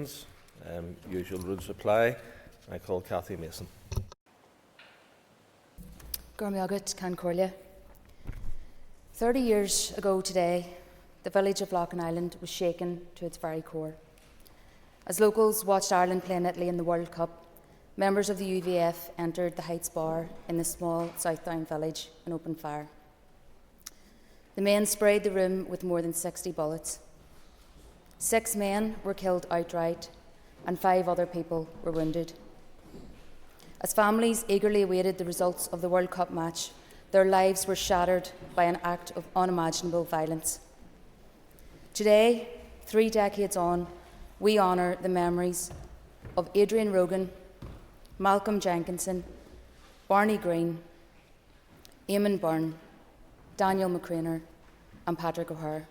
seconds. Usual rules apply. I call Cathy Mason. Gormiagat Can Corlia. 30 years ago today, the village of Loughin Island was shaken to its very core. As locals watched Ireland play in Italy in the World Cup, members of the UVF entered the Heights Bar in the small Southdown village and opened fire. The men sprayed the room with more than 60 bullets. 6 men were killed outright and 5 other people were wounded. As families eagerly awaited the results of the World Cup match, their lives were shattered by an act of unimaginable violence. Today, 3 decades on, we honour the memories of Adrian Rogan, Malcolm Jenkinson, Barney Green, Eamon Byrne, Daniel McCraner and Patrick O'Hare.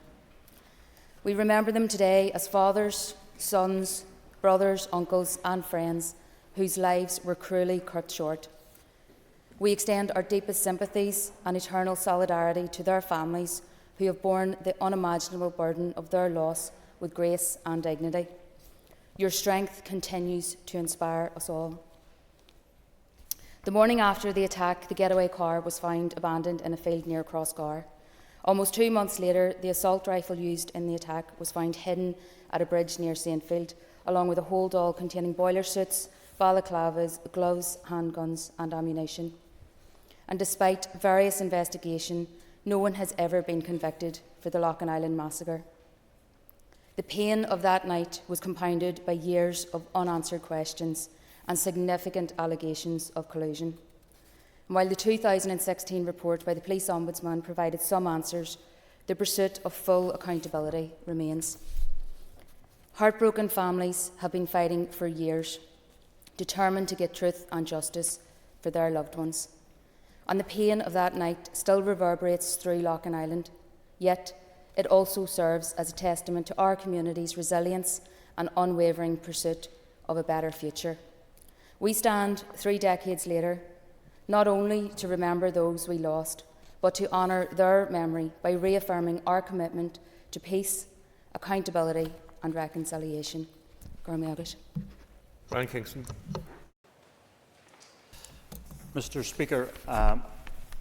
We remember them today as fathers, sons, brothers, uncles and friends whose lives were cruelly cut short. We extend our deepest sympathies and eternal solidarity to their families who have borne the unimaginable burden of their loss with grace and dignity. Your strength continues to inspire us all. The morning after the attack, the getaway car was found abandoned in a field near Crossgar. Almost 2 months later, the assault rifle used in the attack was found hidden at a bridge near Saintfield, along with a hold-all containing boiler suits, balaclavas, gloves, handguns and ammunition. And despite various investigation, no one has ever been convicted for the Loughin Island massacre. The pain of that night was compounded by years of unanswered questions and significant allegations of collusion. And while the 2016 report by the Police Ombudsman provided some answers, the pursuit of full accountability remains. Heartbroken families have been fighting for years, determined to get truth and justice for their loved ones. And the pain of that night still reverberates through Loughin Island, yet it also serves as a testament to our community's resilience and unwavering pursuit of a better future. We stand 3 decades later, not only to remember those we lost, but to honour their memory by reaffirming our commitment to peace, accountability and reconciliation. Gormiagat. Brian Kingston. Mr. Speaker,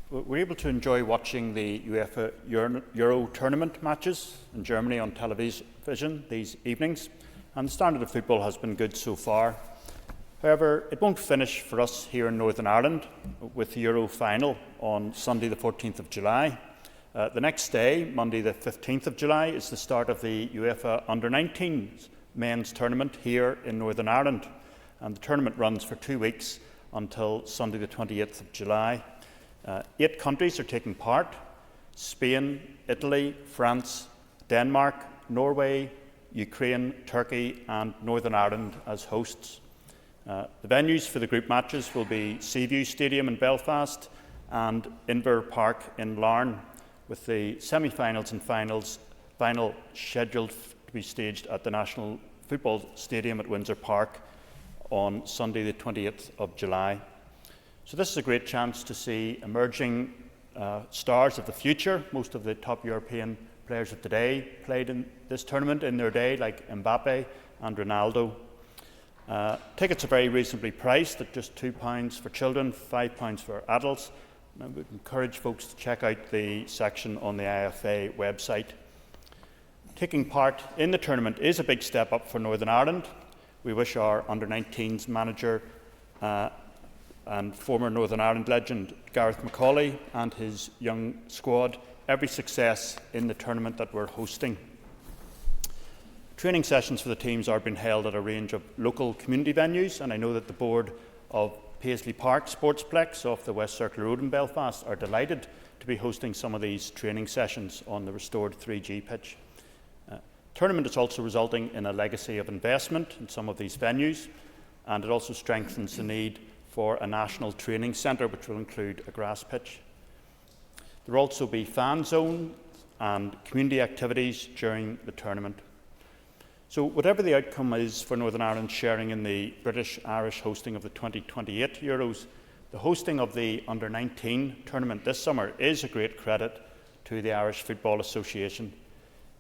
we're able to enjoy watching the UEFA Euro tournament matches in Germany on television these evenings, and the standard of football has been good so far. However, it won't finish for us here in Northern Ireland with the Euro final on Sunday the 14th of July. The next day, Monday the 15th of July, is the start of the UEFA Under-19s men's tournament here in Northern Ireland, and the tournament runs for 2 weeks until Sunday the 28th of July. 8 countries are taking part: Spain, Italy, France, Denmark, Norway, Ukraine, Turkey and Northern Ireland as hosts. The venues for the group matches will be Seaview Stadium in Belfast and Inver Park in Larne, with the semi-finals and final scheduled to be staged at the National Football Stadium at Windsor Park on Sunday the 28th of July. So this is a great chance to see emerging stars of the future. Most of the top European players of today played in this tournament in their day, like Mbappe and Ronaldo. Tickets are very reasonably priced at just £2 for children, £5 for adults. And I would encourage folks to check out the section on the IFA website. Taking part in the tournament is a big step up for Northern Ireland. We wish our Under-19s manager and former Northern Ireland legend Gareth McCauley and his young squad every success in the tournament that we're hosting. Training sessions for the teams are being held at a range of local community venues, and I know that the board of Paisley Park Sportsplex off the West Circular Road in Belfast are delighted to be hosting some of these training sessions on the restored 3G pitch. Tournament is also resulting in a legacy of investment in some of these venues, and it also strengthens the need for a national training centre which will include a grass pitch. There will also be fan zones and community activities during the tournament. So whatever the outcome is for Northern Ireland sharing in the British-Irish hosting of the 2028 Euros, the hosting of the Under-19 tournament this summer is a great credit to the Irish Football Association.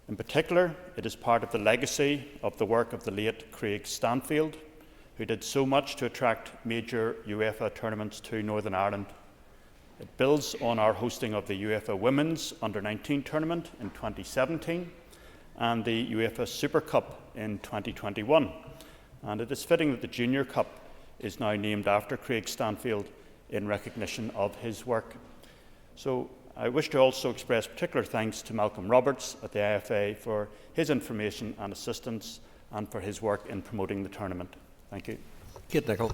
In particular, it is part of the legacy of the work of the late Craig Stanfield, who did so much to attract major UEFA tournaments to Northern Ireland. It builds on our hosting of the UEFA Women's Under-19 tournament in 2017 and the UEFA Super Cup in 2021. And it is fitting that the Junior Cup is now named after Craig Stanfield in recognition of his work. So I wish to also express particular thanks to Malcolm Roberts at the IFA for his information and assistance and for his work in promoting the tournament. Thank you. Kate Nicol.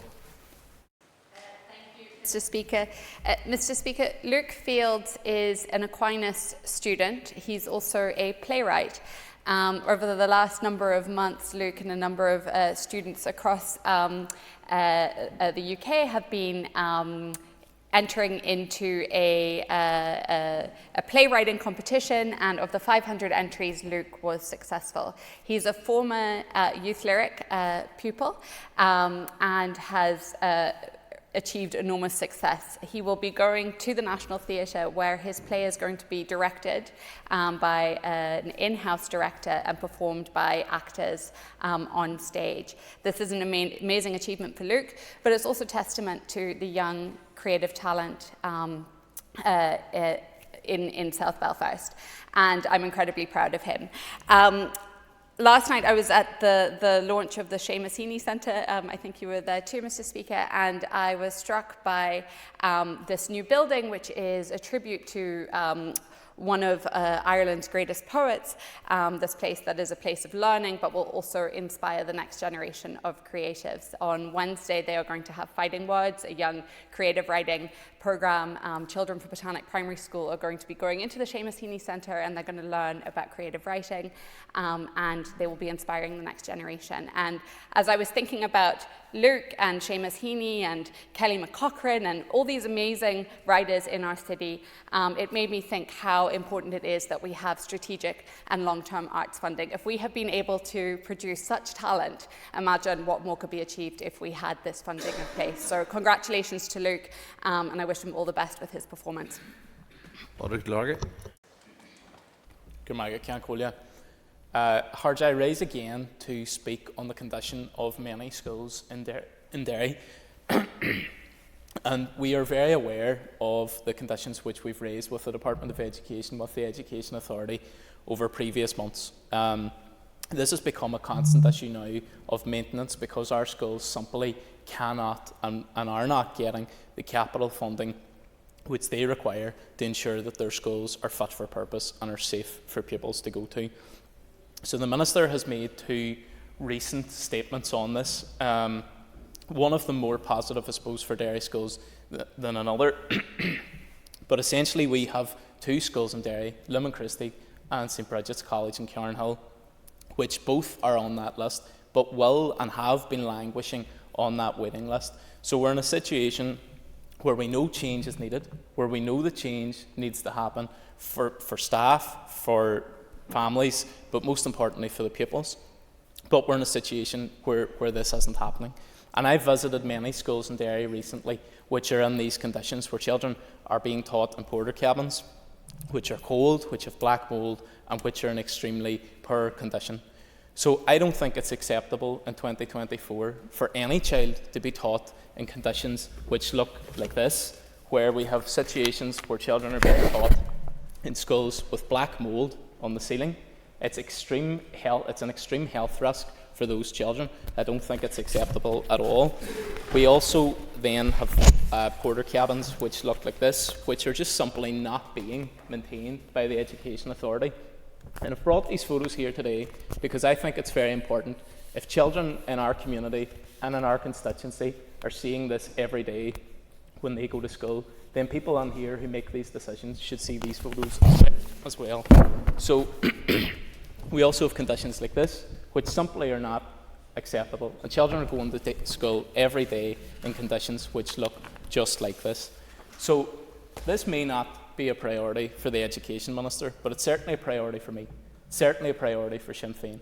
Mr. Speaker, Luke Fields is an Aquinas student. He's also a playwright. Over the last number of months, Luke and a number of students across the UK have been entering into a playwriting competition, and of the 500 entries, Luke was successful. He's a former youth lyric pupil and has achieved enormous success. He will be going to the National Theatre, where his play is going to be directed by an in-house director and performed by actors on stage. This is an amazing achievement for Luke, but it's also testament to the young creative talent in South Belfast, and I'm incredibly proud of him. Last night I was at the launch of the Seamus Heaney Centre. I think you were there too, Mr. Speaker, and I was struck by this new building, which is a tribute to one of Ireland's greatest poets, this place that is a place of learning but will also inspire the next generation of creatives. On Wednesday they are going to have Fighting Words, a young creative writing programme. Children from Botanic Primary School are going to be going into the Seamus Heaney Centre, and they're going to learn about creative writing, and they will be inspiring the next generation. And as I was thinking about Luke and Seamus Heaney and Kelly McCaughrean and all these amazing writers in our city, it made me think how important it is that we have strategic and long-term arts funding. If we have been able to produce such talent, imagine what more could be achieved if we had this funding in place. So congratulations to Luke, and I wish him all the best with his performance. Harj, I rise again to speak on the condition of many schools in Derry. And we are very aware of the conditions which we've raised with the Department of Education, with the Education Authority over previous months. This has become a constant issue now of maintenance, because our schools simply cannot and are not getting the capital funding which they require to ensure that their schools are fit for purpose and are safe for pupils to go to. So the Minister has made two recent statements on this, one of them more positive, I suppose, for Derry schools than another. But essentially we have two schools in Derry, Limon Christie and St Bridget's College in Cairnhill, which both are on that list, but will and have been languishing on that waiting list. So we're in a situation where we know change is needed, where we know the change needs to happen for staff, for families, but most importantly for the pupils. But we're in a situation where this isn't happening. And I've visited many schools in Derry recently which are in these conditions, where children are being taught in porter cabins, which are cold, which have black mould, and which are in extremely poor condition. So I don't think it's acceptable in 2024 for any child to be taught in conditions which look like this, where we have situations where children are being taught in schools with black mould on the ceiling. It's an extreme health risk for those children. I don't think it's acceptable at all. We also then have porter cabins which look like this, which are just simply not being maintained by the Education Authority. And I've brought these photos here today because I think it's very important. If children in our community and in our constituency are seeing this every day when they go to school, then people on here who make these decisions should see these photos as well. So we also have conditions like this, which simply are not acceptable. And children are going to school every day in conditions which look just like this. So this may not be a priority for the Education Minister, but it's certainly a priority for me, certainly a priority for Sinn Féin.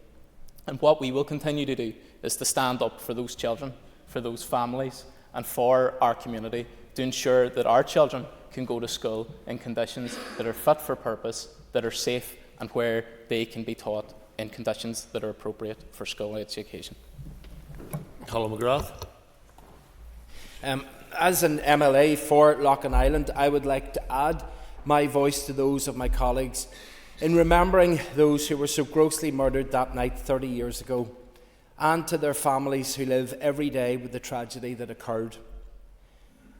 And what we will continue to do is to stand up for those children, for those families, and for our community, to ensure that our children can go to school in conditions that are fit for purpose, that are safe and where they can be taught in conditions that are appropriate for school education. Colin McGrath. As an MLA for Loughlin Island, I would like to add my voice to those of my colleagues in remembering those who were so grossly murdered that night 30 years ago, and to their families who live every day with the tragedy that occurred.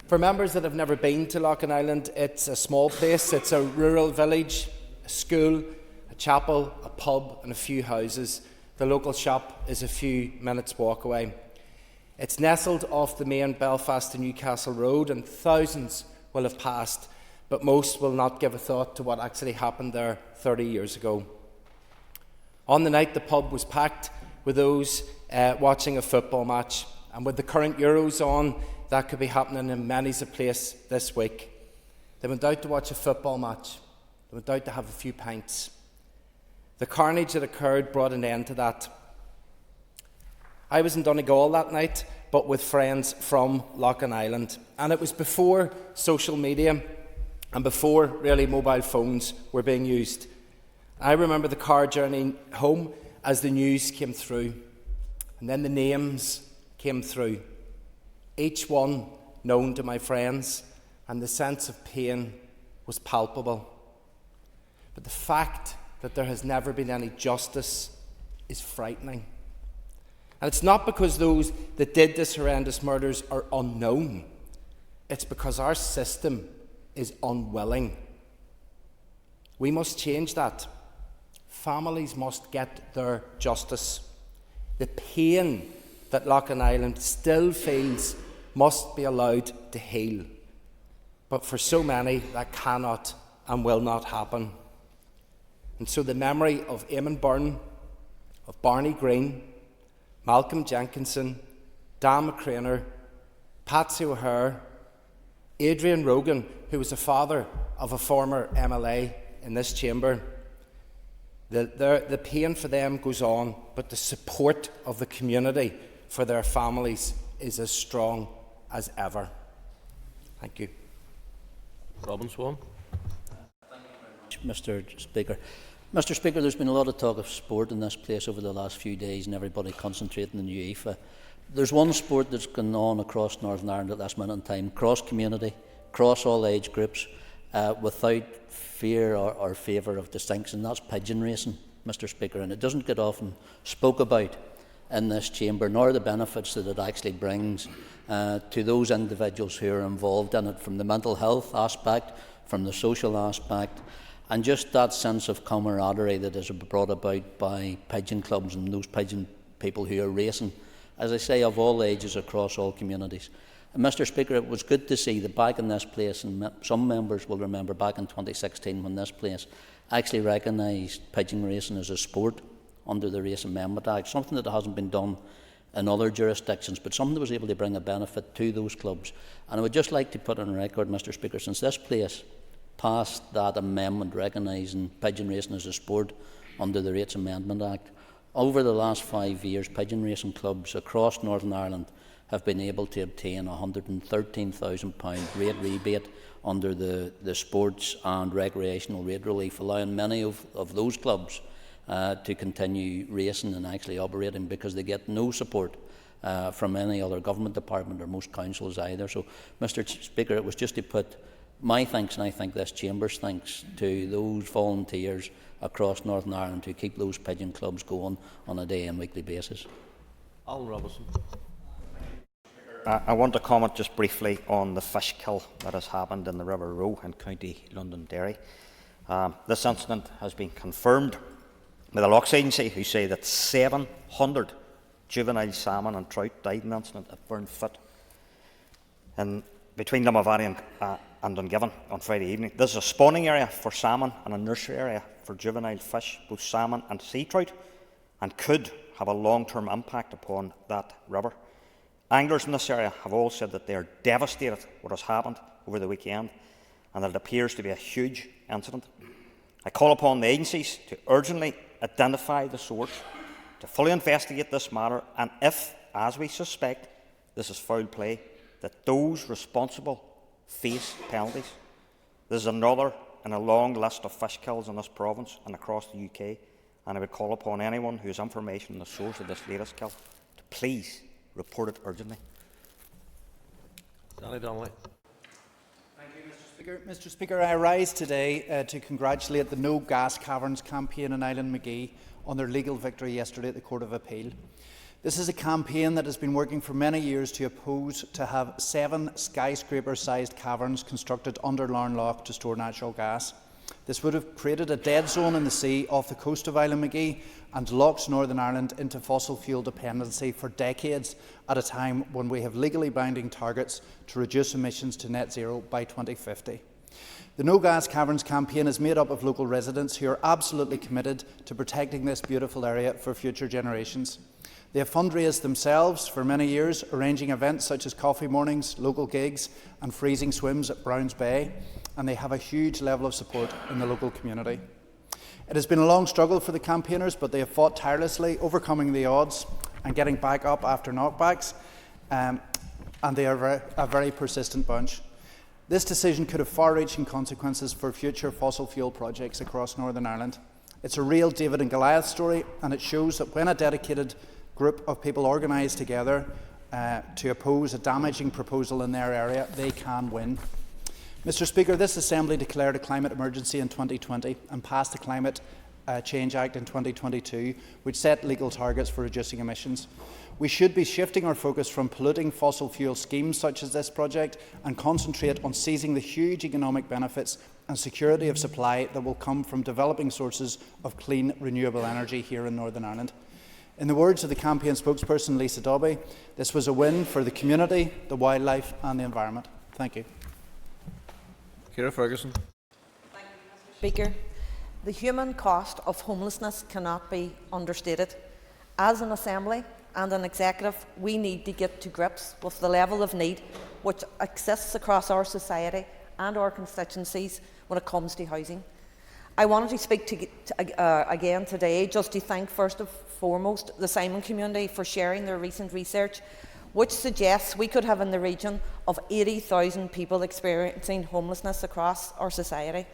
For members that have never been to Loughlin Island, it's a small place, it's a rural village, a school, a chapel, a pub and a few houses. The local shop is a few minutes' walk away. It's nestled off the main Belfast to Newcastle road, and thousands will have passed, but most will not give a thought to what actually happened there 30 years ago. On the night, the pub was packed with those watching a football match, and with the current Euros on, that could be happening in many's a place this week. They went out to watch a football match. They went out to have a few pints. The carnage that occurred brought an end to that. I was in Donegal that night, but with friends from Loughlin Island, and it was before social media and before really mobile phones were being used. I remember the car journey home as the news came through, and then the names came through, each one known to my friends, and the sense of pain was palpable. But the fact that there has never been any justice is frightening. And it's not because those that did this horrendous murders are unknown. It's because our system is unwilling. We must change that. Families must get their justice. The pain that Loughlin Island still feels must be allowed to heal. But for so many, that cannot and will not happen. And so the memory of Eamon Byrne, of Barney Green, Malcolm Jenkinson, Dan McCraner, Patsy O'Hare, Adrian Rogan, who was the father of a former MLA in this chamber, the pain for them goes on, but the support of the community for their families is as strong as ever. Thank you. Robin Swan. Mr. Speaker. Mr. Speaker, there's been a lot of talk of sport in this place over the last few days, and everybody concentrating on UEFA. There's one sport that's gone on across Northern Ireland at this minute in time, cross-community, cross all age groups, without fear or favour of distinction. That's pigeon racing, Mr. Speaker, and it doesn't get often spoke about in this chamber, nor the benefits that it actually brings to those individuals who are involved in it, from the mental health aspect, from the social aspect, and just that sense of camaraderie that is brought about by pigeon clubs and those pigeon people who are racing, as I say, of all ages across all communities. And Mr. Speaker, it was good to see that back in this place, and some members will remember back in 2016 when this place actually recognised pigeon racing as a sport under the Race Amendment Act, something that hasn't been done in other jurisdictions, but something that was able to bring a benefit to those clubs. And I would just like to put on record, Mr. Speaker, since this place passed that amendment recognising pigeon racing as a sport under the Rates Amendment Act, over the last 5 years, pigeon racing clubs across Northern Ireland have been able to obtain a £113,000 rate rebate under the sports and recreational rate relief, allowing many of those clubs to continue racing and actually operating, because they get no support from any other government department or most councils either. So, Mr. Speaker, it was just to put my thanks, and I think this Chamber's thanks, to those volunteers across Northern Ireland to keep those pigeon clubs going on a day and weekly basis. Alan Robinson. I want to comment just briefly on the fish kill that has happened in the River Row in County Londonderry. This incident has been confirmed by the Lochs Agency, who say that 700 juvenile salmon and trout died in the incident at Burnfoot between Limavady and Dungiven on Friday evening. This is a spawning area for salmon and a nursery area for juvenile fish, both salmon and sea trout, and could have a long-term impact upon that river. Anglers in this area have all said that they are devastated what has happened over the weekend, and that it appears to be a huge incident. I call upon the agencies to urgently identify the source, to fully investigate this matter, and if, as we suspect, this is foul play, that those responsible face penalties. This is another in a long list of fish kills in this province and across the UK, and I would call upon anyone who has information on the source of this latest kill to please report it urgently. Danny Donnelly. Mr. Speaker, I rise today to congratulate the No Gas Caverns campaign in Island McGee on their legal victory yesterday at the Court of Appeal. This is a campaign that has been working for many years to oppose to have 7 skyscraper-sized caverns constructed under Larnloch to store natural gas. This would have created a dead zone in the sea off the coast of Island McGee and locked Northern Ireland into fossil fuel dependency for decades at a time when we have legally binding targets to reduce emissions to net zero by 2050. The No Gas Caverns campaign is made up of local residents who are absolutely committed to protecting this beautiful area for future generations. They have fundraised themselves for many years, arranging events such as coffee mornings, local gigs and freezing swims at Browns Bay, and they have a huge level of support in the local community. It has been a long struggle for the campaigners, but they have fought tirelessly, overcoming the odds and getting back up after knockbacks, and they are a very persistent bunch. This decision could have far-reaching consequences for future fossil fuel projects across Northern Ireland. It's a real David and Goliath story, and it shows that when a dedicated group of people organise together to oppose a damaging proposal in their area, they can win. Mr. Speaker, this Assembly declared a climate emergency in 2020 and passed the Climate Change Act in 2022, which set legal targets for reducing emissions. We should be shifting our focus from polluting fossil fuel schemes such as this project and concentrate on seizing the huge economic benefits and security of supply that will come from developing sources of clean, renewable energy here in Northern Ireland. In the words of the campaign spokesperson Lisa Dobby, this was a win for the community, the wildlife and the environment. Thank you. Ciara Ferguson. Thank you, Mr. Speaker. The human cost of homelessness cannot be understated. As an Assembly and an Executive, we need to get to grips with the level of need which exists across our society and our constituencies when it comes to housing. I wanted to speak again today just to thank first and foremost the Simon community for sharing their recent research, which suggests we could have in the region of 80,000 people experiencing homelessness across our society.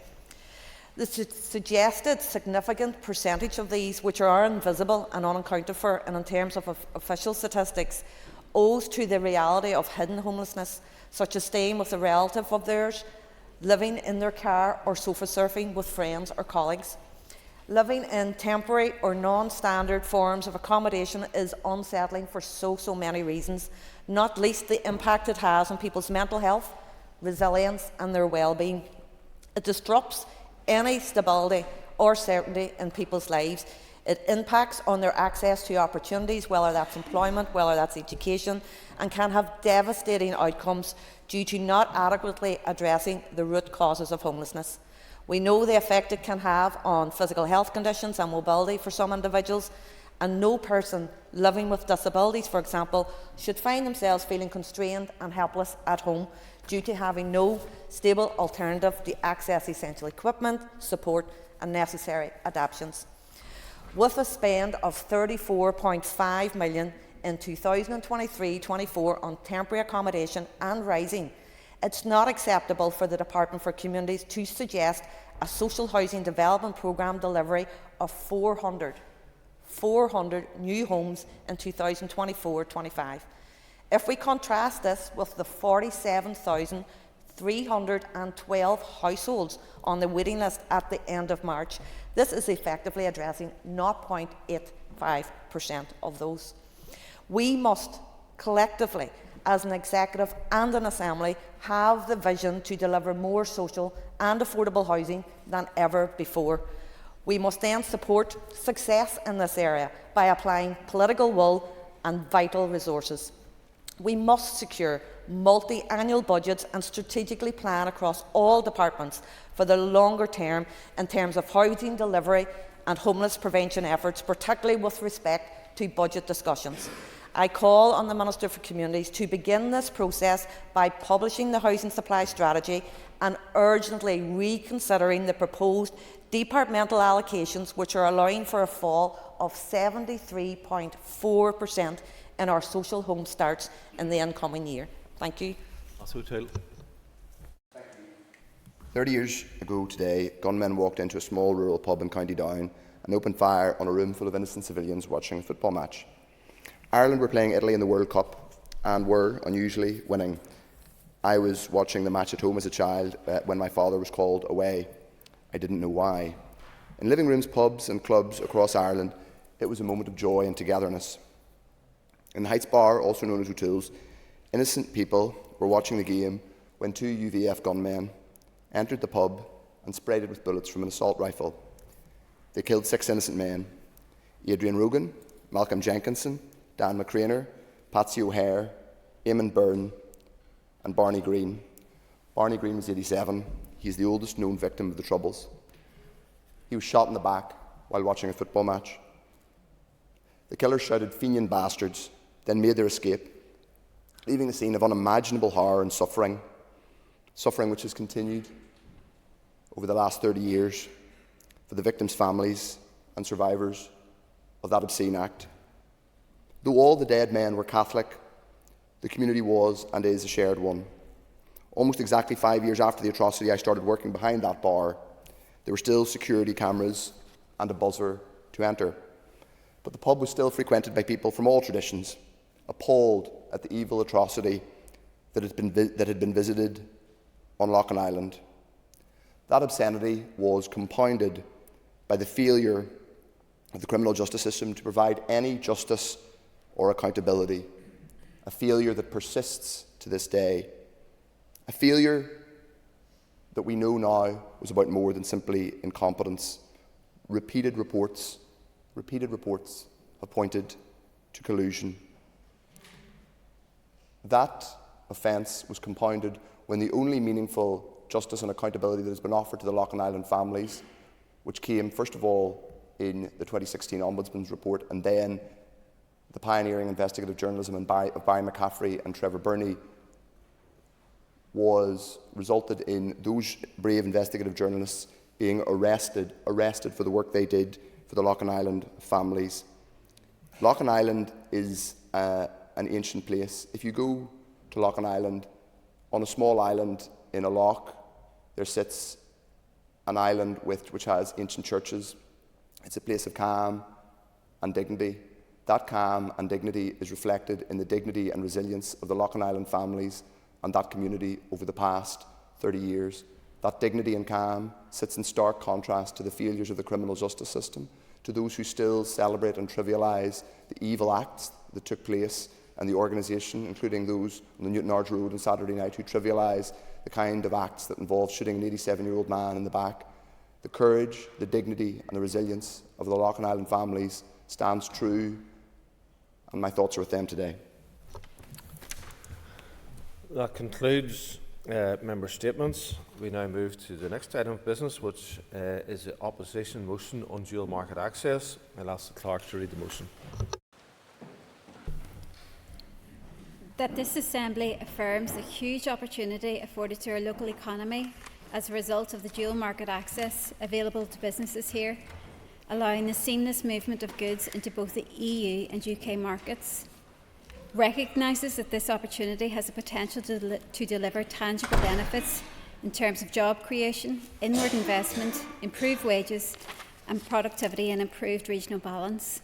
The suggested significant percentage of these, which are invisible and unaccounted for and in terms of official statistics, owes to the reality of hidden homelessness, such as staying with a relative of theirs, living in their car or sofa surfing with friends or colleagues. Living in temporary or non-standard forms of accommodation is unsettling for so many reasons, not least the impact it has on people's mental health, resilience and their well-being. It disrupts any stability or certainty in people's lives. It impacts on their access to opportunities, whether that's employment, whether that's education, and can have devastating outcomes due to not adequately addressing the root causes of homelessness. We know the effect it can have on physical health conditions and mobility for some individuals, and no person living with disabilities, for example, should find themselves feeling constrained and helpless at home due to having no stable alternative to access essential equipment, support and necessary adaptations. With a spend of £34.5 million in 2023-24 on temporary accommodation and rising, it's not acceptable for the Department for Communities to suggest a social housing development programme delivery of 400 new homes in 2024-25. If we contrast this with the 47,312 households on the waiting list at the end of March, this is effectively addressing 0.85% of those. We must collectively, as an Executive and an Assembly, have the vision to deliver more social and affordable housing than ever before. We must then support success in this area by applying political will and vital resources. We must secure multi-annual budgets and strategically plan across all departments for the longer term in terms of housing delivery and homeless prevention efforts, particularly with respect to budget discussions. I call on the Minister for Communities to begin this process by publishing the housing supply strategy and urgently reconsidering the proposed departmental allocations, which are allowing for a fall of 73.4% in our social home starts in the incoming year. Thank you. 30 years ago today, gunmen walked into a small rural pub in County Down and opened fire on a room full of innocent civilians watching a football match. Ireland were playing Italy in the World Cup and were, unusually, winning. I was watching the match at home as a child when my father was called away. I didn't know why. In living rooms, pubs and clubs across Ireland, it was a moment of joy and togetherness. In the Heights Bar, also known as O'Toole's, innocent people were watching the game when 2 UVF gunmen entered the pub and sprayed it with bullets from an assault rifle. They killed 6 innocent men: Adrian Rogan, Malcolm Jenkinson, Dan McCrainer, Patsy O'Hare, Eamon Byrne and Barney Green. Barney Green was 87. He is the oldest known victim of the Troubles. He was shot in the back while watching a football match. The killers shouted "Fenian bastards," then made their escape, leaving a scene of unimaginable horror and suffering which has continued over the last 30 years for the victims' families and survivors of that obscene act. Though all the dead men were Catholic, the community was and is a shared one. Almost exactly 5 years after the atrocity, I started working behind that bar. There were still security cameras and a buzzer to enter. But the pub was still frequented by people from all traditions, appalled at the evil atrocity that had been visited on Loughlin Island. That obscenity was compounded by the failure of the criminal justice system to provide any justice or accountability, a failure that persists to this day, a failure that we know now was about more than simply incompetence. Repeated reports have pointed to collusion. That offence was compounded when the only meaningful justice and accountability that has been offered to the Loughlin Island families, which came first of all in the 2016 Ombudsman's report and then the pioneering investigative journalism of Barry McCaffrey and Trevor Burney, resulted in those brave investigative journalists being arrested for the work they did for the Loughlin Island families. Loughlin Island is an ancient place. If you go to Loughlin Island, on a small island in a loch, there sits an island which has ancient churches. It's a place of calm and dignity. That calm and dignity is reflected in the dignity and resilience of the Loughlin Island families and that community over the past 30 years. That dignity and calm sits in stark contrast to the failures of the criminal justice system, to those who still celebrate and trivialise the evil acts that took place and the organisation, including those on the Newton Arch Road on Saturday night, who trivialise the kind of acts that involve shooting an 87-year-old man in the back. The courage, the dignity and the resilience of the Loughlin Island families stands true, and my thoughts are with them today. That concludes member statements. We now move to the next item of business, which is the opposition motion on dual market access. I'll ask the clerk to read the motion. That this Assembly affirms the huge opportunity afforded to our local economy as a result of the dual market access available to businesses here, allowing the seamless movement of goods into both the EU and UK markets, recognises that this opportunity has the potential to deliver tangible benefits in terms of job creation, inward investment, improved wages and productivity and improved regional balance,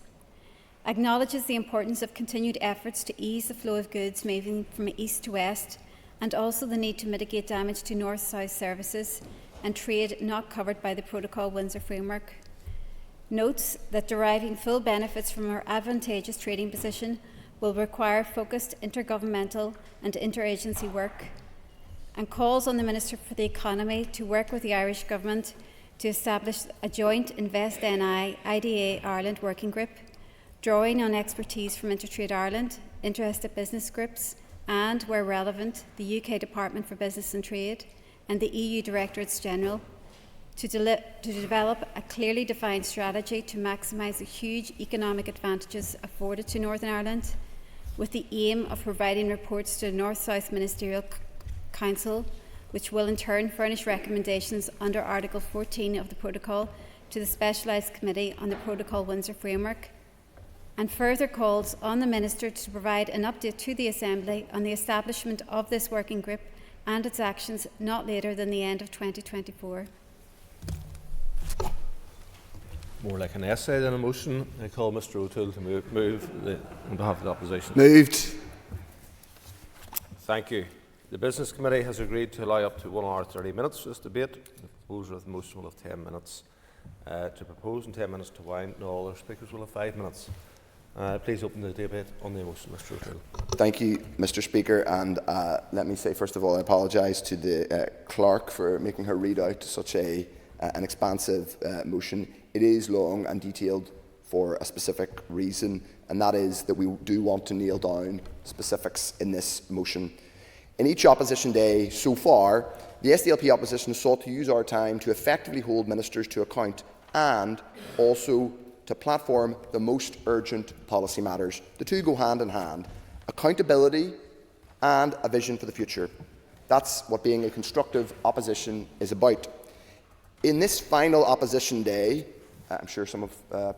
acknowledges the importance of continued efforts to ease the flow of goods moving from east to west, and also the need to mitigate damage to north-south services and trade not covered by the Protocol Windsor framework. Notes that deriving full benefits from our advantageous trading position will require focused intergovernmental and interagency work, and calls on the Minister for the Economy to work with the Irish Government to establish a joint Invest NI IDA Ireland working group, drawing on expertise from Intertrade Ireland, interested business groups and, where relevant, the UK Department for Business and Trade and the EU Directorates General to develop a clearly defined strategy to maximise the huge economic advantages afforded to Northern Ireland, with the aim of providing reports to the North-South Ministerial Council, which will in turn furnish recommendations under Article 14 of the Protocol to the Specialised Committee on the Protocol Windsor Framework, and further calls on the Minister to provide an update to the Assembly on the establishment of this working group and its actions not later than the end of 2024. More like an essay than a motion. I call Mr. O'Toole to move on behalf of the opposition. Moved. Thank you. The Business Committee has agreed to allow up to 1 hour 30 minutes for this debate. The proposer of the motion will have 10 minutes to propose and 10 minutes to wind, and all other speakers will have 5 minutes. Please open the debate on the motion, Mr. O'Toole. Thank you, Mr. Speaker, and let me say first of all I apologise to the clerk for making her read out such an expansive motion. It is long and detailed for a specific reason, and that is that we do want to nail down specifics in this motion. In each opposition day so far, the SDLP opposition has sought to use our time to effectively hold ministers to account and also to platform the most urgent policy matters. The two go hand in hand: accountability and a vision for the future. That's what being a constructive opposition is about. In this final opposition day, I'm sure some of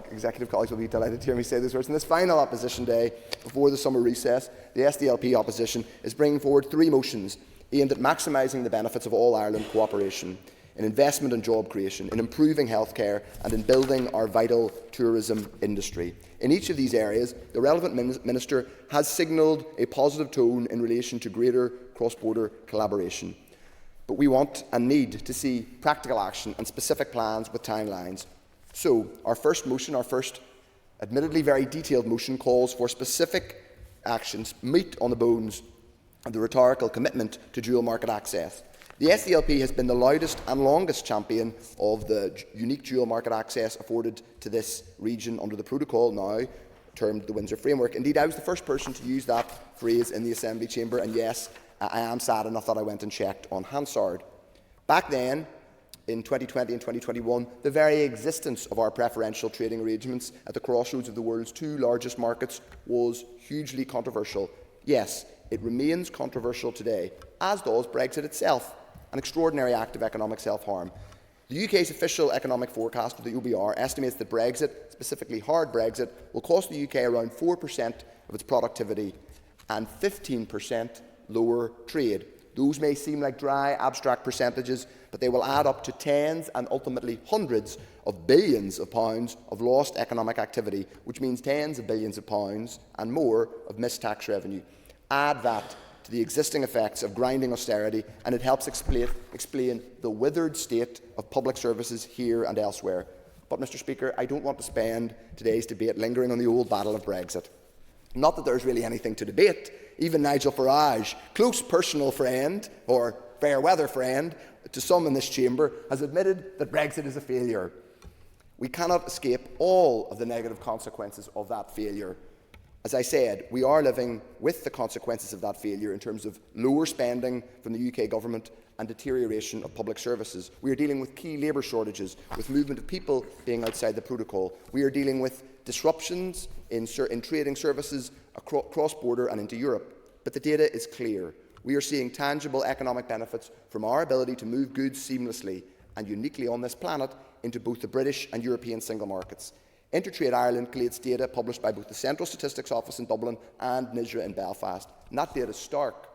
executive colleagues will be delighted to hear me say these words. In this final opposition day before the summer recess, the SDLP opposition is bringing forward 3 motions aimed at maximising the benefits of all-Ireland cooperation, in investment and job creation, in improving healthcare and in building our vital tourism industry. In each of these areas, the relevant minister has signalled a positive tone in relation to greater cross-border collaboration. But we want and need to see practical action and specific plans with timelines. So, our first motion, our first admittedly very detailed motion, calls for specific actions, meat on the bones of the rhetorical commitment to dual market access. The SDLP has been the loudest and longest champion of the unique dual market access afforded to this region under the protocol now termed the Windsor Framework. Indeed, I was the first person to use that phrase in the Assembly chamber, and yes, I am sad enough that I went and checked on Hansard. Back then, in 2020 and 2021, the very existence of our preferential trading arrangements at the crossroads of the world's 2 largest markets was hugely controversial. Yes, it remains controversial today, as does Brexit itself, an extraordinary act of economic self-harm. The UK's official economic forecast, the OBR, estimates that Brexit, specifically hard Brexit, will cost the UK around 4% of its productivity and 15% lower trade. Those may seem like dry, abstract percentages, but they will add up to tens and ultimately hundreds of billions of pounds of lost economic activity, which means tens of billions of pounds and more of missed tax revenue. Add that to the existing effects of grinding austerity, and it helps explain the withered state of public services here and elsewhere. But, Mr. Speaker, I don't want to spend today's debate lingering on the old battle of Brexit. Not that there's really anything to debate. Even Nigel Farage, close personal friend, or fair weather friend, to some in this chamber, has admitted that Brexit is a failure. We cannot escape all of the negative consequences of that failure. As I said, we are living with the consequences of that failure in terms of lower spending from the UK government and deterioration of public services. We are dealing with key labour shortages, with movement of people being outside the protocol. We are dealing with disruptions in trading services cross-border and into Europe. But the data is clear. We are seeing tangible economic benefits from our ability to move goods seamlessly and uniquely on this planet into both the British and European single markets. Intertrade Ireland collates data published by both the Central Statistics Office in Dublin and NISRA in Belfast. And that data is stark.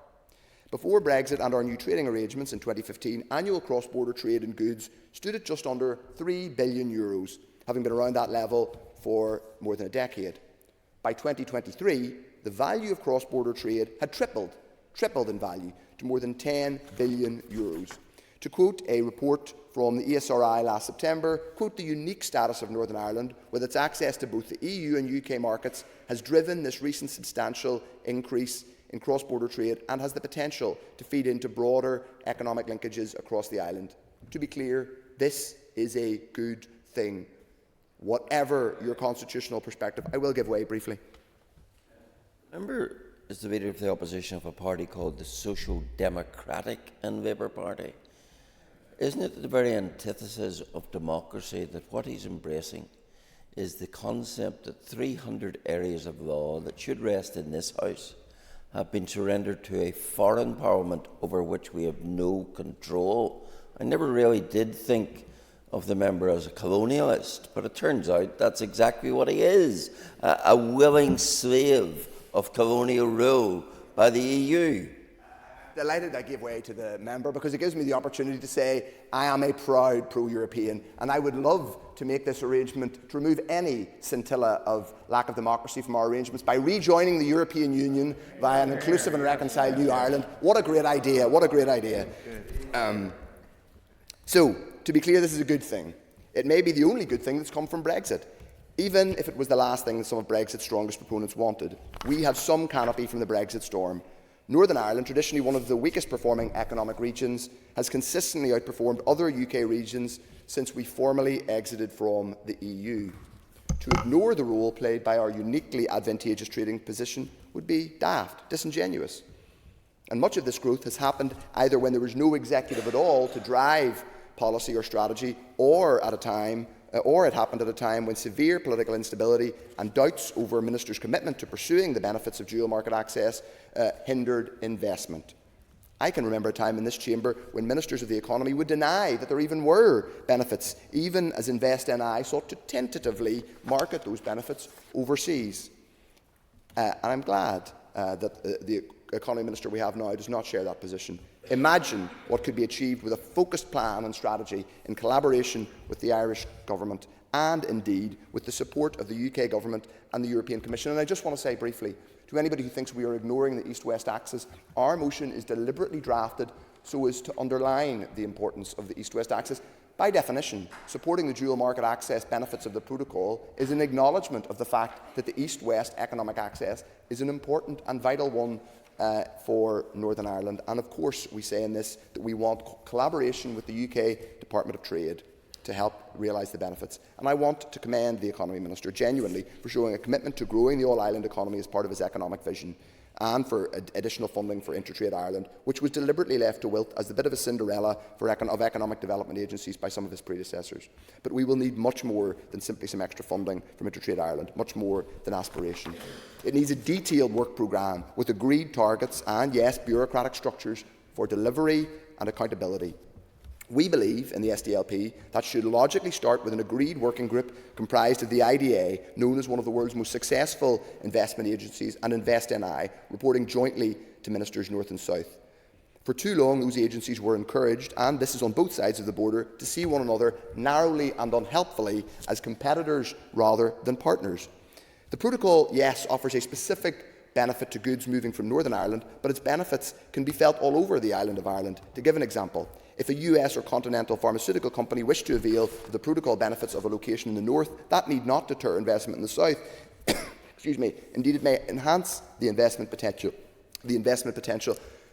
Before Brexit and our new trading arrangements in 2015, annual cross-border trade in goods stood at just under €3 billion, having been around that level for more than a decade. By 2023, the value of cross-border trade had tripled in value to more than €10 billion. To quote a report from the ESRI last September, quote, the unique status of Northern Ireland, with its access to both the EU and UK markets, has driven this recent substantial increase in cross-border trade and has the potential to feed into broader economic linkages across the island. To be clear, this is a good thing. Whatever your constitutional perspective, I will give way briefly. Member is the leader of the opposition of a party called the Social Democratic in Labour Party. Isn't it the very antithesis of democracy that what he's embracing is the concept that 300 areas of law that should rest in this House have been surrendered to a foreign parliament over which we have no control? I never really did think of the member as a colonialist, but it turns out that's exactly what he is, a willing slave of colonial rule by the EU. delighted I gave way to the member because it gives me the opportunity to say I am a proud pro-European, and I would love to make this arrangement to remove any scintilla of lack of democracy from our arrangements by rejoining the European Union via an inclusive and reconciled new Ireland. What a great idea, what a great idea. So, to be clear, this is a good thing. It may be the only good thing that's come from Brexit. Even if it was the last thing that some of Brexit's strongest proponents wanted, we have some canopy from the Brexit storm. Northern Ireland, traditionally one of the weakest performing economic regions, has consistently outperformed other UK regions since we formally exited from the EU. To ignore the role played by our uniquely advantageous trading position would be daft, disingenuous. And much of this growth has happened either when there was no executive at all to drive policy or strategy, or it happened at a time when severe political instability and doubts over ministers' commitment to pursuing the benefits of dual market access hindered investment. I can remember a time in this chamber when ministers of the economy would deny that there even were benefits, even as InvestNI sought to tentatively market those benefits overseas. And I'm glad that the economy minister we have now does not share that position. Imagine what could be achieved with a focused plan and strategy in collaboration with the Irish Government and, indeed, with the support of the UK Government and the European Commission. And I just want to say briefly, to anybody who thinks we are ignoring the East-West axis, our motion is deliberately drafted so as to underline the importance of the East-West axis. By definition, supporting the dual market access benefits of the protocol is an acknowledgement of the fact that the East-West economic access is an important and vital one for Northern Ireland. And of course, we say in this that we want collaboration with the UK Department of Trade to help realise the benefits. And I want to commend the Economy Minister genuinely for showing a commitment to growing the all-island economy as part of his economic vision, and for additional funding for Intertrade Ireland, which was deliberately left to wilt as a bit of a Cinderella of economic development agencies by some of his predecessors. But we will need much more than simply some extra funding from Intertrade Ireland, much more than aspiration. It needs a detailed work programme with agreed targets and, yes, bureaucratic structures for delivery and accountability. We believe in the SDLP that should logically start with an agreed working group comprised of the IDA, known as one of the world's most successful investment agencies, and InvestNI, reporting jointly to ministers north and south. For too long, those agencies were encouraged, and this is on both sides of the border, to see one another narrowly and unhelpfully as competitors rather than partners. The protocol, yes, offers a specific benefit to goods moving from Northern Ireland, but its benefits can be felt all over the island of Ireland. To give an example, if a US or continental pharmaceutical company wished to avail of the protocol benefits of a location in the north, that need not deter investment in the south. Excuse me. Indeed, it may enhance the investment potential.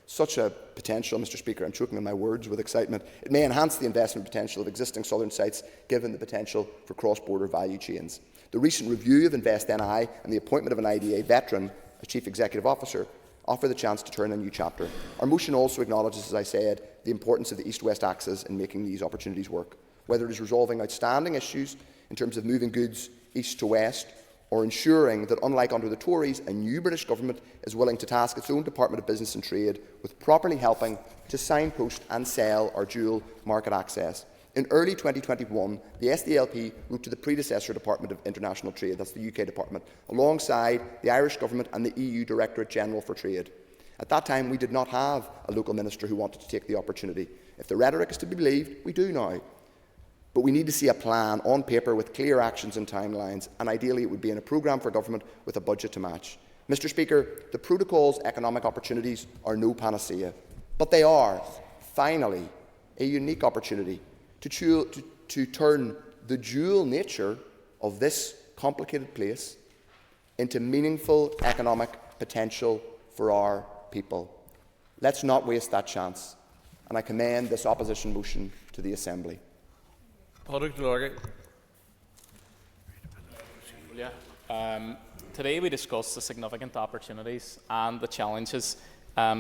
Such a potential, Mr. Speaker, I'm choking on my words with excitement. It may enhance the investment potential of existing southern sites, given the potential for cross-border value chains. The recent review of InvestNI and the appointment of an IDA veteran as Chief Executive Officer offer the chance to turn a new chapter. Our motion also acknowledges, as I said, the importance of the East-West axis in making these opportunities work, whether it is resolving outstanding issues in terms of moving goods east to west, or ensuring that, unlike under the Tories, a new British government is willing to task its own Department of Business and Trade with properly helping to signpost and sell our dual market access. In early 2021, the SDLP wrote to the predecessor Department of International Trade, that's the UK Department, alongside the Irish Government and the EU Directorate General for Trade. At that time, we did not have a local minister who wanted to take the opportunity. If the rhetoric is to be believed, we do now. But we need to see a plan on paper with clear actions and timelines, and ideally it would be in a programme for government with a budget to match. Mr. Speaker, the protocol's economic opportunities are no panacea, but they are, finally, a unique opportunity to turn the dual nature of this complicated place into meaningful economic potential for our people. Let's not waste that chance, and I commend this opposition motion to the Assembly. Today we discuss the significant opportunities and the challenges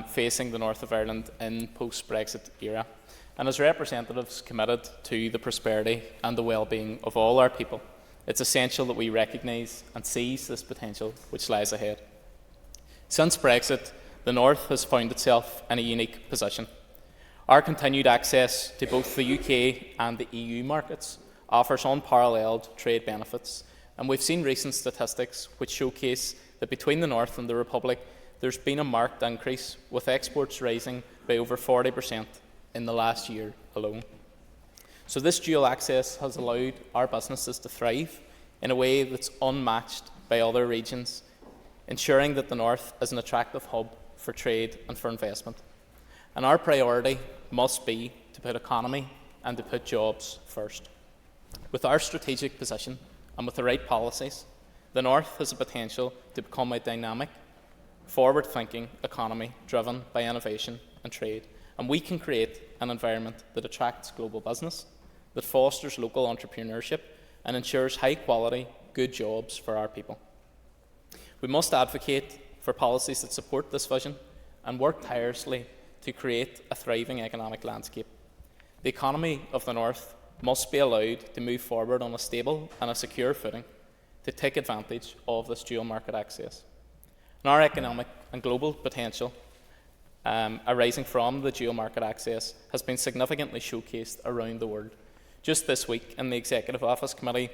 facing the north of Ireland in post-Brexit era. And as representatives committed to the prosperity and the well-being of all our people, it's essential that we recognise and seize this potential which lies ahead. Since Brexit, the North has found itself in a unique position. Our continued access to both the UK and the EU markets offers unparalleled trade benefits, and we've seen recent statistics which showcase that between the North and the Republic there's been a marked increase, with exports rising by over 40% in the last year alone. So this dual access has allowed our businesses to thrive in a way that's unmatched by other regions, ensuring that the North is an attractive hub for trade and for investment. And our priority must be to put economy and to put jobs first. With our strategic position and with the right policies, the North has the potential to become a dynamic, forward-thinking economy driven by innovation and trade. And we can create an environment that attracts global business, that fosters local entrepreneurship and ensures high-quality, good jobs for our people. We must advocate for policies that support this vision and work tirelessly to create a thriving economic landscape. The economy of the North must be allowed to move forward on a stable and a secure footing to take advantage of this dual market access. And our economic and global potential arising from the dual market access has been significantly showcased around the world. Just this week in the Executive Office Committee,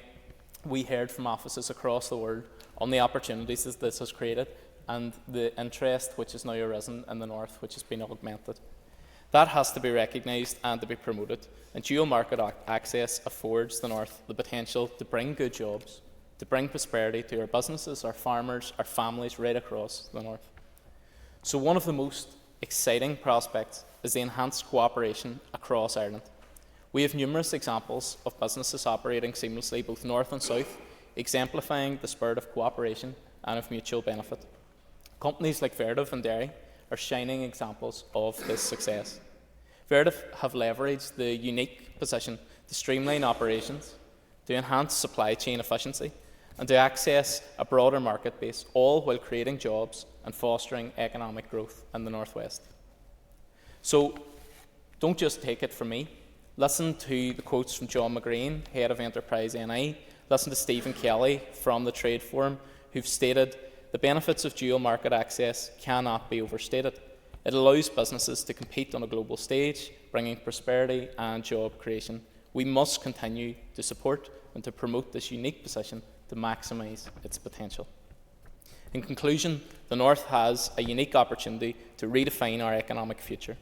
we heard from offices across the world on the opportunities that this has created and the interest which has now arisen in the North, which has been augmented. That has to be recognised and to be promoted, and dual market access affords the North the potential to bring good jobs, to bring prosperity to our businesses, our farmers, our families right across the North. So one of the most exciting prospects is the enhanced cooperation across Ireland. We have numerous examples of businesses operating seamlessly both north and south, exemplifying the spirit of cooperation and of mutual benefit. Companies like Vertiv and Dairy are shining examples of this success. Vertiv have leveraged the unique position to streamline operations, to enhance supply chain efficiency, and to access a broader market base, all while creating jobs and fostering economic growth in the North West. So don't just take it from me. Listen to the quotes from John McGreen, Head of Enterprise NI. Listen to Stephen Kelly from the Trade Forum, who've stated the benefits of dual market access cannot be overstated. It allows businesses to compete on a global stage, bringing prosperity and job creation. We must continue to support and to promote this unique position to maximise its potential. In conclusion, the North has a unique opportunity to redefine our economic future.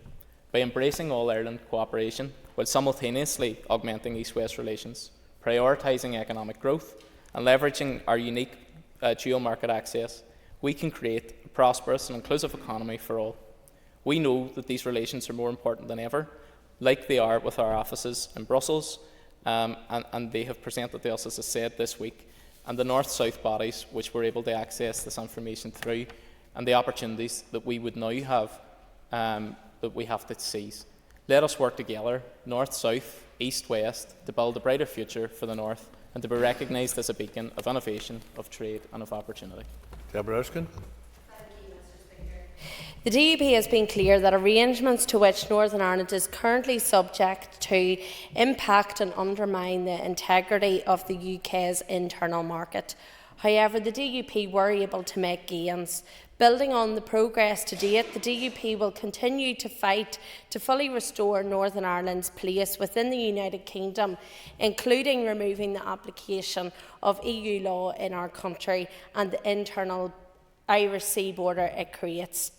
By embracing All-Ireland cooperation while simultaneously augmenting East-West relations, prioritising economic growth and leveraging our unique dual market access, we can create a prosperous and inclusive economy for all. We know that these relations are more important than ever, like they are with our offices in Brussels, and they have presented to us, as I said, this week, and the North-South bodies which we're able to access this information through, and the opportunities that we would now have that we have to seize. Let us work together, North-South, East-West, to build a brighter future for the North and to be recognised as a beacon of innovation, of trade and of opportunity. Deborah Erskine. The DUP has been clear that arrangements to which Northern Ireland is currently subject to impact and undermine the integrity of the UK's internal market. However, the DUP were able to make gains. Building on the progress to date, the DUP will continue to fight to fully restore Northern Ireland's place within the United Kingdom, including removing the application of EU law in our country and the internal Irish Sea border it creates.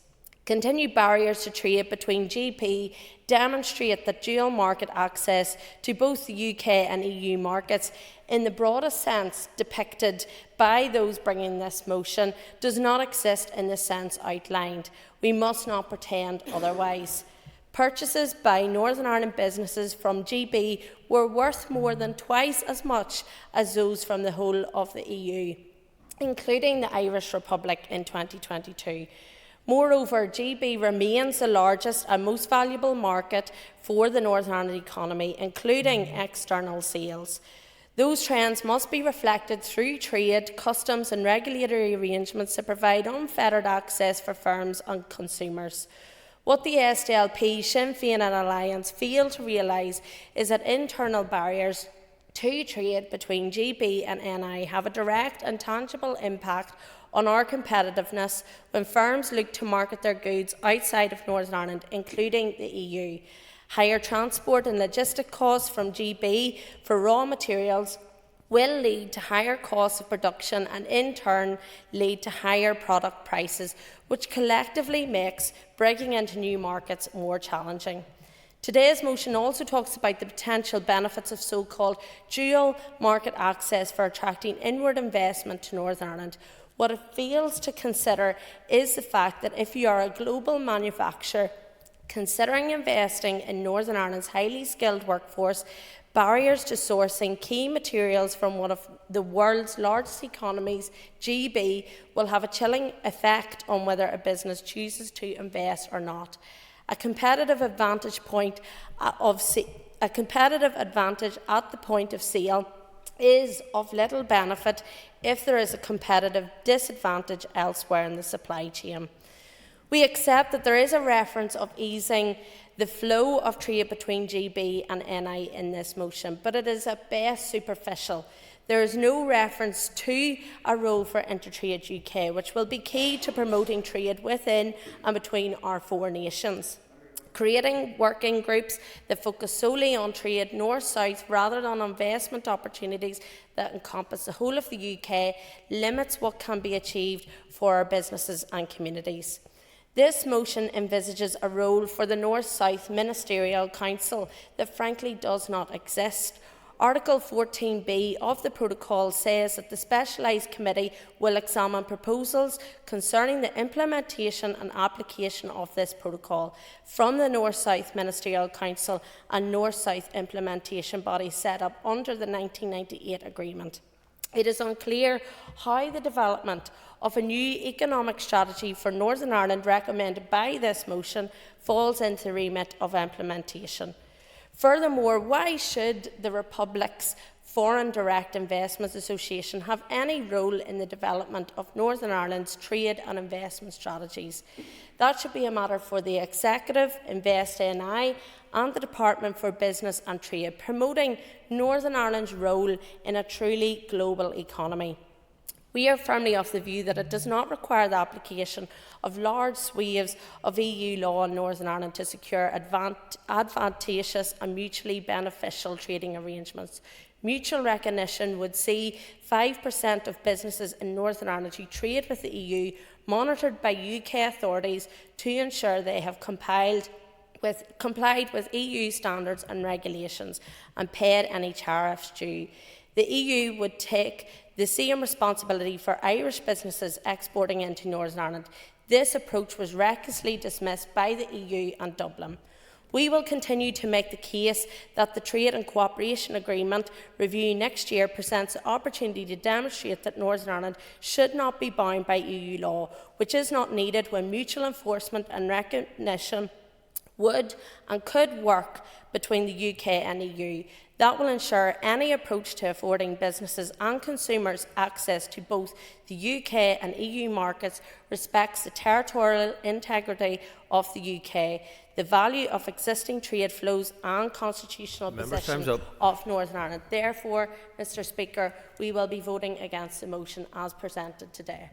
Continued barriers to trade between GP demonstrate that dual market access to both the UK and EU markets, in the broadest sense depicted by those bringing this motion, does not exist in the sense outlined. We must not pretend otherwise. Purchases by Northern Ireland businesses from GB were worth more than twice as much as those from the whole of the EU, including the Irish Republic in 2022. Moreover, GB remains the largest and most valuable market for the Northern Ireland economy, including external sales. Those trends must be reflected through trade, customs and regulatory arrangements that provide unfettered access for firms and consumers. What the SDLP, Sinn Féin and Alliance fail to realise is that internal barriers to trade between GB and NI have a direct and tangible impact on our competitiveness when firms look to market their goods outside of Northern Ireland, including the EU. Higher transport and logistic costs from GB for raw materials will lead to higher costs of production and in turn lead to higher product prices, which collectively makes breaking into new markets more challenging. Today's motion also talks about the potential benefits of so-called dual market access for attracting inward investment to Northern Ireland. What it fails to consider is the fact that if you are a global manufacturer considering investing in Northern Ireland's highly skilled workforce, barriers to sourcing key materials from one of the world's largest economies, GB, will have a chilling effect on whether a business chooses to invest or not. A competitive advantage at the point of sale is of little benefit if there is a competitive disadvantage elsewhere in the supply chain. We accept that there is a reference of easing the flow of trade between GB and NI in this motion, but it is at best superficial. There is no reference to a role for Intertrade UK, which will be key to promoting trade within and between our four nations. Creating working groups that focus solely on trade north-south rather than investment opportunities that encompass the whole of the UK limits what can be achieved for our businesses and communities. This motion envisages a role for the North-South Ministerial Council that frankly does not exist. Article 14b of the protocol says that the specialised committee will examine proposals concerning the implementation and application of this protocol from the North-South Ministerial Council and North-South implementation body set up under the 1998 agreement. It is unclear how the development of a new economic strategy for Northern Ireland recommended by this motion falls into the remit of implementation. Furthermore, why should the Republic's Foreign Direct Investment Association have any role in the development of Northern Ireland's trade and investment strategies? That should be a matter for the Executive, InvestNI and the Department for Business and Trade, promoting Northern Ireland's role in a truly global economy. We are firmly of the view that it does not require the application of large swathes of EU law in Northern Ireland to secure advantageous and mutually beneficial trading arrangements. Mutual recognition would see 5% of businesses in Northern Ireland who trade with the EU monitored by UK authorities to ensure they have complied with EU standards and regulations and paid any tariffs due. The EU would take the same responsibility for Irish businesses exporting into Northern Ireland. This approach was recklessly dismissed by the EU and Dublin. We will continue to make the case that the Trade and Cooperation Agreement review next year presents the opportunity to demonstrate that Northern Ireland should not be bound by EU law, which is not needed when mutual enforcement and recognition would and could work between the UK and EU. That will ensure any approach to affording businesses and consumers access to both the UK and EU markets respects the territorial integrity of the UK, the value of existing trade flows and constitutional position of Northern Ireland. Therefore, Mr Speaker, we will be voting against the motion as presented today.